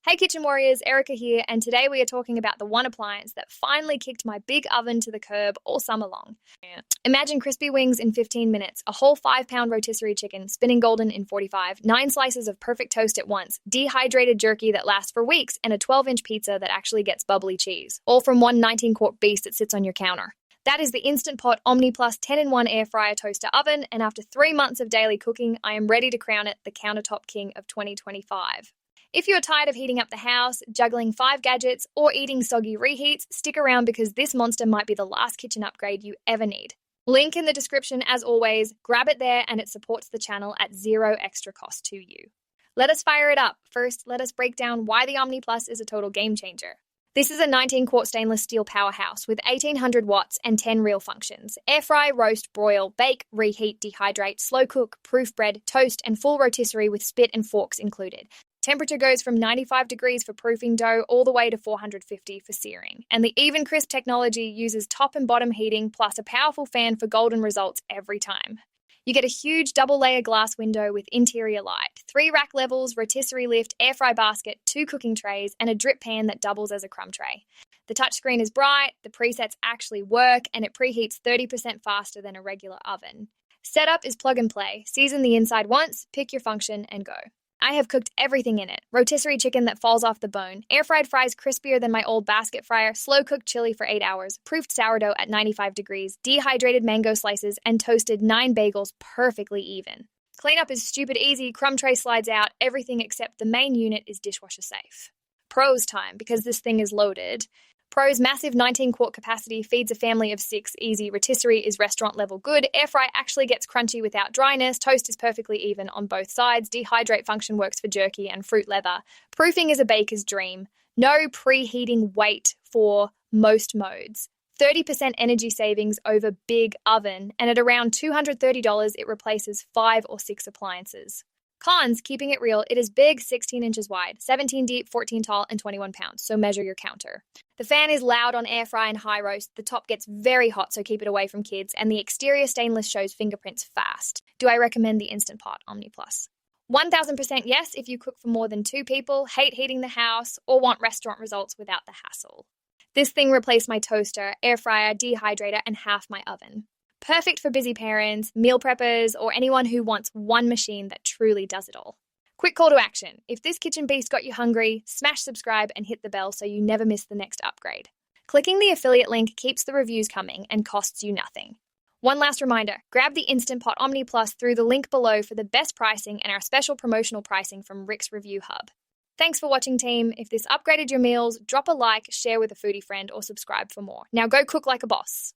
Hey Kitchen Warriors, Erica here, and today we are talking about the one appliance that finally kicked my big oven to the curb all summer long. Imagine crispy wings in 15 minutes, a whole 5-pound rotisserie chicken spinning golden in 45, 9 slices of perfect toast at once, dehydrated jerky that lasts for weeks, and a 12-inch pizza that actually gets bubbly cheese, all from one 19-quart beast that sits on your counter. That is the Instant Pot Omni Plus 10-in-1 air fryer toaster oven, and after 3 months of daily cooking, I am ready to crown it the countertop king of 2025. If you're tired of heating up the house, juggling 5 gadgets, or eating soggy reheats, stick around because this monster might be the last kitchen upgrade you ever need. Link in the description as always, grab it there and it supports the channel at 0 extra cost to you. Let us fire it up. First, let us break down why the Omni Plus is a total game changer. This is a 19-quart stainless steel powerhouse with 1800 watts and 10 real functions. Air fry, roast, broil, bake, reheat, dehydrate, slow cook, proof bread, toast, and full rotisserie with spit and forks included. Temperature goes from 95 degrees for proofing dough all the way to 450 for searing. And the EvenCrisp technology uses top and bottom heating plus a powerful fan for golden results every time. You get a huge double-layer glass window with interior light, 3 rack levels, rotisserie lift, air fry basket, 2 cooking trays, and a drip pan that doubles as a crumb tray. The touchscreen is bright, the presets actually work, and it preheats 30% faster than a regular oven. Setup is plug and play. Season the inside once, pick your function, and go. I have cooked everything in it. Rotisserie chicken that falls off the bone, air-fried fries crispier than my old basket fryer, slow-cooked chili for 8 hours, proofed sourdough at 95 degrees, dehydrated mango slices, and toasted 9 bagels perfectly even. Cleanup is stupid easy, crumb tray slides out, everything except the main unit is dishwasher safe. Pros time, because this thing is loaded. Pro's massive 19-quart capacity feeds a family of 6 easy. Rotisserie is restaurant-level good. Air fry actually gets crunchy without dryness. Toast is perfectly even on both sides. Dehydrate function works for jerky and fruit leather. Proofing is a baker's dream. No preheating wait for most modes. 30% energy savings over big oven. And at around $230, it replaces 5 or 6 appliances. Cons, keeping it real, it is big, 16 inches wide, 17 deep, 14 tall, and 21 pounds, so measure your counter. The fan is loud on air fry and high roast, the top gets very hot, so keep it away from kids, and the exterior stainless shows fingerprints fast. Do I recommend the Instant Pot Omni Plus? 1000% yes if you cook for more than 2 people, hate heating the house, or want restaurant results without the hassle. This thing replaced my toaster, air fryer, dehydrator, and half my oven. Perfect for busy parents, meal preppers, or anyone who wants one machine that truly does it all. Quick call to action. If this kitchen beast got you hungry, smash subscribe and hit the bell so you never miss the next upgrade. Clicking the affiliate link keeps the reviews coming and costs you nothing. One last reminder, grab the Instant Pot Omni Plus through the link below for the best pricing and our special promotional pricing from Rick's Review Hub. Thanks for watching, team. If this upgraded your meals, drop a like, share with a foodie friend, or subscribe for more. Now go cook like a boss.